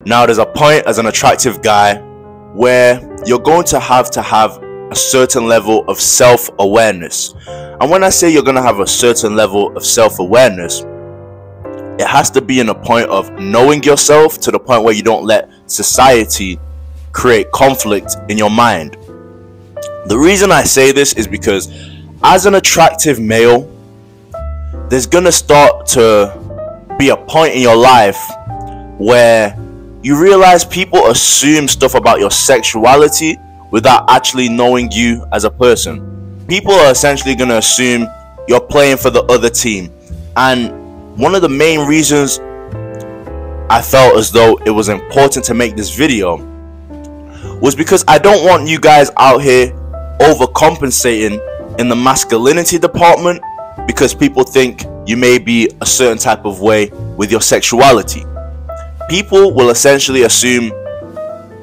Now, there's a point as an attractive guy where you're going to have a certain level of self-awareness. And when I say you're going to have a certain level of self-awareness, it has to be in a point of knowing yourself to the point where you don't let society create conflict in your mind. The reason I say this is because as an attractive male, there's going to start to be a point in your life where you realize people assume stuff about your sexuality without actually knowing you as a person. People are essentially going to assume you're playing for the other team. And one of the main reasons I felt as though it was important to make this video was because I don't want you guys out here overcompensating in the masculinity department because people think you may be a certain type of way with your sexuality. People will essentially assume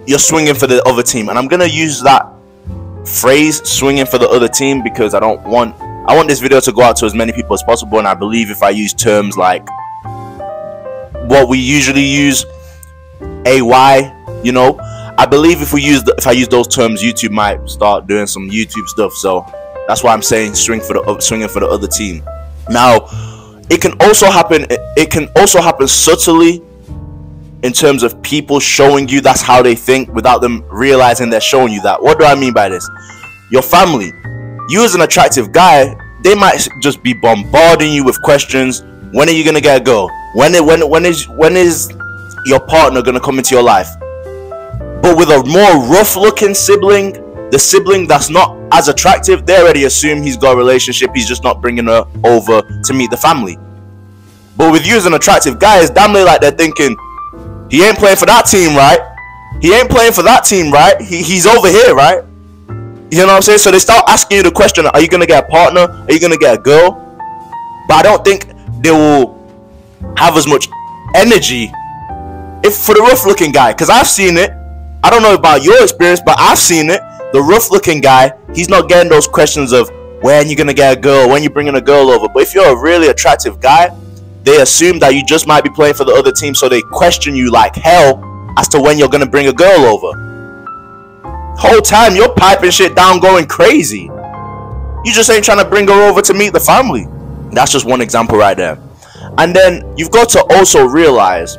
you're swinging for the other team, and I'm gonna use that phrase, swinging for the other team, because I want this video to go out to as many people as possible. And I believe if I use terms like what we usually use, AY, you know, I believe if I use those terms, YouTube might start doing some YouTube stuff. So that's why I'm saying swinging for the other team. Now, it can also happen. It can also happen subtly, in terms of people showing you that's how they think without them realizing they're showing you that. What do I mean by this? Your family, you as an attractive guy, they might just be bombarding you with questions. When are you gonna get a girl? When is your partner gonna come into your life? But with a more rough looking sibling, the sibling that's not as attractive, they already assume he's got a relationship, he's just not bringing her over to meet the family. But with you as an attractive guy, it's damn near like they're thinking, he ain't playing for that team, right? He ain't playing for that team, right? He's over here, right? You know what I'm saying? So they start asking you the question, are you going to get a partner? Are you going to get a girl? But I don't think they will have as much energy if for the rough looking guy, because I've seen it. I don't know about your experience, but I've seen it. The rough looking guy, he's not getting those questions of when you're going to get a girl, when you're bringing a girl over. But if you're a really attractive guy, they assume that you just might be playing for the other team, so they question you like hell as to when you're gonna bring a girl over. Whole time you're piping shit down, going crazy. You just ain't trying to bring her over to meet the family. That's just one example right there. And then you've got to also realize,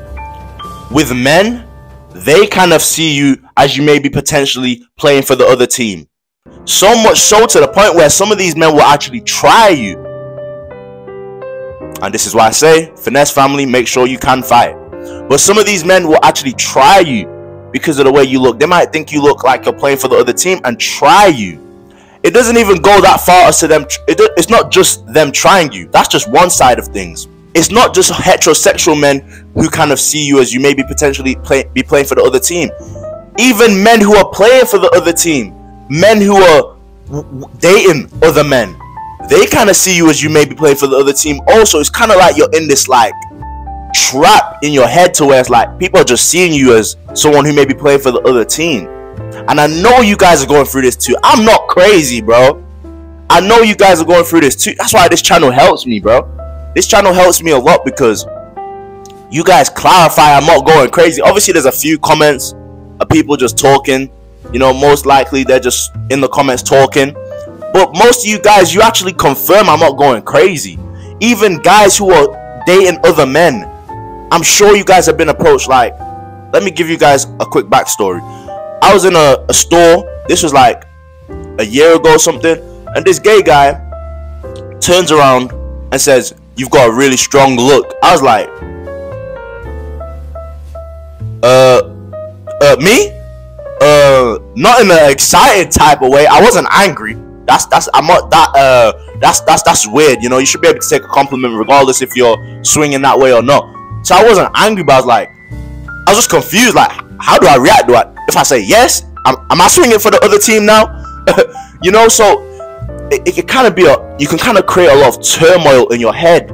with men, they kind of see you as you may be potentially playing for the other team. So much so to the point where some of these men will actually try you. And this is why I say, finesse family, make sure you can fight. But some of these men will actually try you because of the way you look. They might think you look like you're playing for the other team and try you. It doesn't even go that far as to them. It's not just them trying you. That's just one side of things. It's not just heterosexual men who kind of see you as you maybe potentially be playing for the other team. Even men who are playing for the other team, men who are dating other men, they kind of see you as you may be playing for the other team also. It's kind of like you're in this like trap in your head to where it's like people are just seeing you as someone who may be playing for the other team. And I know you guys are going through this too. I'm not crazy, bro. I know you guys are going through this too. That's why this channel helps me, bro. This channel helps me a lot because you guys clarify I'm not going crazy. Obviously, there's a few comments of people just talking. You know, most likely they're just in the comments talking. But most of you guys, you actually confirm I'm not going crazy. Even guys who are dating other men, I'm sure you guys have been approached. Like, let me give you guys a quick backstory. I was in a store, this was like a year ago or something, and this gay guy turns around and says, "You've got a really strong look." I was like, me? Not in an excited type of way. I wasn't angry. I'm not that that's weird, you know. You should be able to take a compliment regardless if you're swinging that way or not. So I wasn't angry, but I was just confused, like, how do I react? If I say yes, am I swinging for the other team now? You know, so it can kind of be you can kind of create a lot of turmoil in your head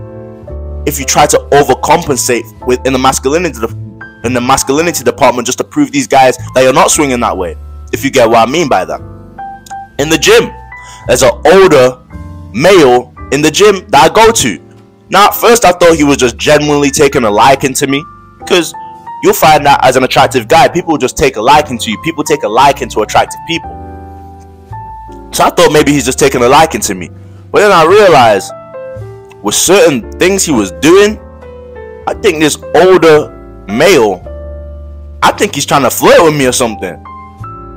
if you try to overcompensate in the masculinity department just to prove these guys that you're not swinging that way, if you get what I mean by that. In the gym, there's an older male in the gym that I go to. Now, at first I thought he was just genuinely taking a liking to me, because you'll find that as an attractive guy, people will just take a liking to you. People take a liking to attractive people. So I thought maybe he's just taking a liking to me. But then I realized with certain things he was doing, I think this older male, I think he's trying to flirt with me or something.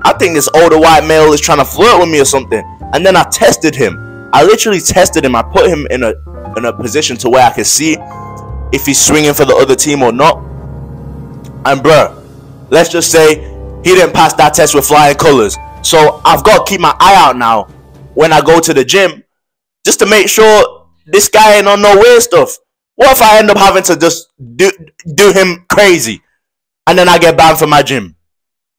I think this older white male is trying to flirt with me or something. And then I tested him. I literally tested him. I put him in a position to where I could see if he's swinging for the other team or not. And bruh, let's just say he didn't pass that test with flying colors. So I've got to keep my eye out now when I go to the gym, just to make sure this guy ain't on no weird stuff. What if I end up having to just do him crazy and then I get banned from my gym?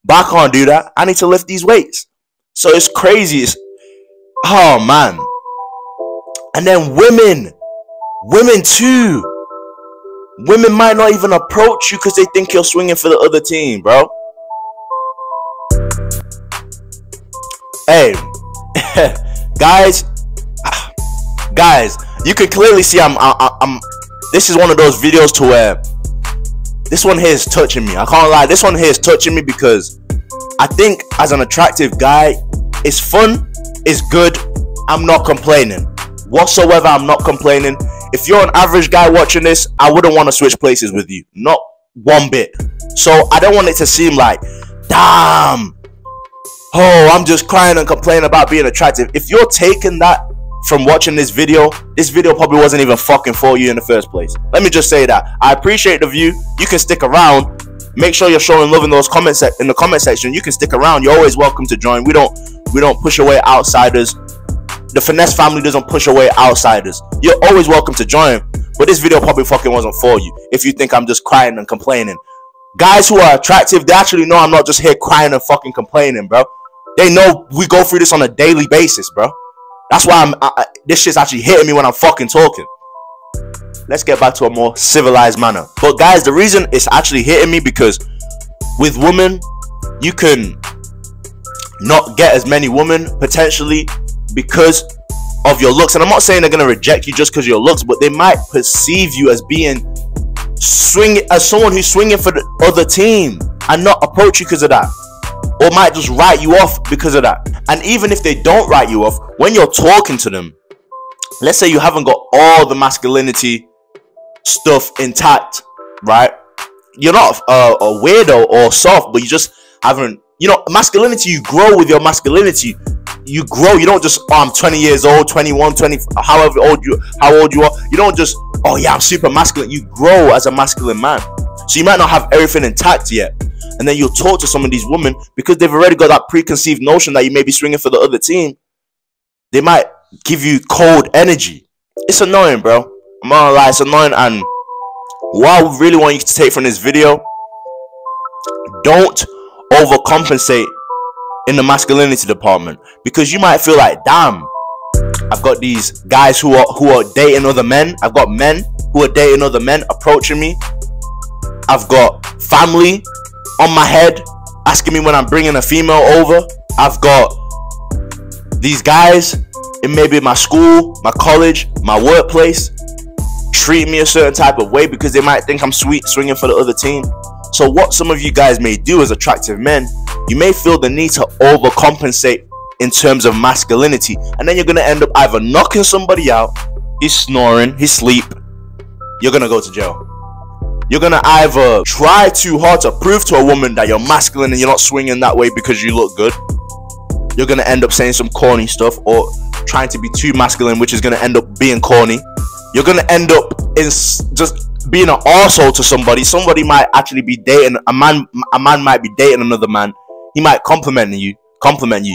But I can't do that. I need to lift these weights. So it's crazy. Oh man. And then women too. Women might not even approach you because they think you're swinging for the other team, bro. Hey, guys, you can clearly see I'm. This is one of those videos to where this one here is touching me. I can't lie, this one here is touching me because I think as an attractive guy, it's fun, it's good. I'm not complaining whatsoever. I'm not complaining. If you're an average guy watching this, I wouldn't want to switch places with you, not one bit. So I don't want it to seem like, damn, oh, I'm just crying and complaining about being attractive. If you're taking that from watching this video probably wasn't even fucking for you in the first place. Let me just say that. I appreciate the view. You can stick around. Make sure you're showing love in those comments in the comment section. You can stick around. You're always welcome to join. We don't push away outsiders. The Finesse family doesn't push away outsiders. You're always welcome to join. But this video probably fucking wasn't for you if you think I'm just crying and complaining. Guys who are attractive, they actually know I'm not just here crying and fucking complaining, bro. They know we go through this on a daily basis, bro. That's why this shit's actually hitting me when I'm fucking talking. Let's get back to a more civilized manner. But guys, the reason it's actually hitting me because with women, you can not get as many women potentially because of your looks. And I'm not saying they're gonna reject you just because of your looks, but they might perceive you as being as someone who's swinging for the other team and not approach you because of that, or might just write you off because of that. And even if they don't write you off, when you're talking to them, let's say you haven't got all the masculinity stuff intact, right? You're not a weirdo or soft, but you just haven't, you know, masculinity, you grow with your masculinity. You grow. You don't just, oh, I'm 20 years old, 21, 20, how old you are. You don't just, oh yeah, I'm super masculine. You grow as a masculine man. So you might not have everything intact yet. And then you'll talk to some of these women because they've already got that preconceived notion that you may be swinging for the other team. They might give you cold energy. It's annoying, bro. I'm not gonna lie, it's annoying. And what I really want you to take from this video, don't overcompensate in the masculinity department, because you might feel like, damn, I've got these guys who are dating other men. I've got men who are dating other men approaching me. I've got family on my head asking me when I'm bringing a female over. I've got these guys in maybe my school, my college, my workplace treat me a certain type of way because they might think I'm sweet swinging for the other team. So what some of you guys may do as attractive men, you may feel the need to overcompensate in terms of masculinity, and then you're gonna end up either knocking somebody out, he's snoring, he's asleep, you're gonna go to jail. You're gonna either try too hard to prove to a woman that you're masculine and you're not swinging that way because you look good. You're gonna end up saying some corny stuff or trying to be too masculine, which is gonna end up being corny. You're gonna end up in just being an arsehole to somebody. Somebody might actually be dating a man. A man might be dating another man. He might compliment you.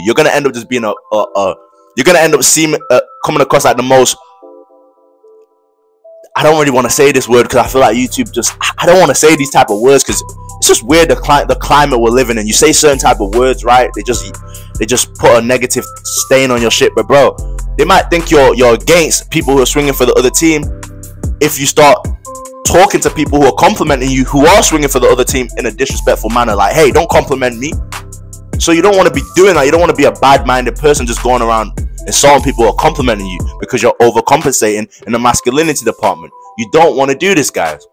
You're gonna end up just being you're gonna end up coming across like the most. I don't really want to say this word because I feel like YouTube just. I don't want to say these type of words because it's just weird. The climate we're living in. You say certain type of words, right? They just put a negative stain on your shit. But bro, they might think you're against people who are swinging for the other team if you start talking to people who are complimenting you who are swinging for the other team in a disrespectful manner. Like, hey, don't compliment me. So you don't want to be doing that. You don't want to be a bad-minded person just going around insulting people who are complimenting you because you're overcompensating in the masculinity department. You don't want to do this, guys.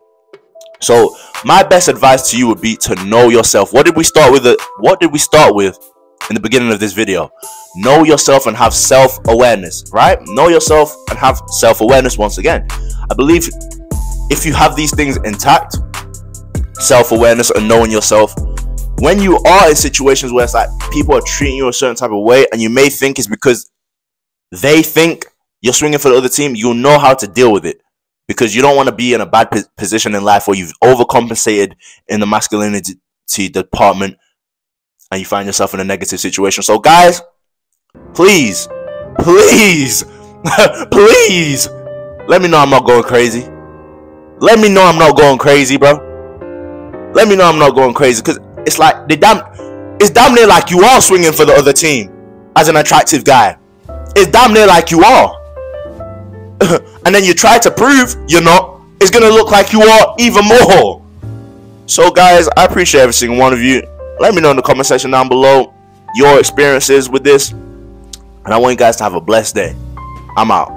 So my best advice to you would be to know yourself. What did we start with? What did we start with in the beginning of this video? Know yourself and have self-awareness, right? Know yourself and have self-awareness. Once again, I believe if you have these things intact, self-awareness and knowing yourself, when you are in situations where it's like people are treating you a certain type of way and you may think it's because they think you're swinging for the other team, you'll know how to deal with it, because you don't want to be in a bad position in life where you've overcompensated in the masculinity department and you find yourself in a negative situation. So guys, please please please let me know I'm not going crazy. Let me know I'm not going crazy, bro. Let me know I'm not going crazy, because it's like it's damn near like you are swinging for the other team as an attractive guy. It's damn near like you are. And then you try to prove you're not, it's gonna look like you are even more. So guys, I appreciate every single one of you. Let me know in the comment section down below your experiences with this, and I want you guys to have a blessed day. I'm out.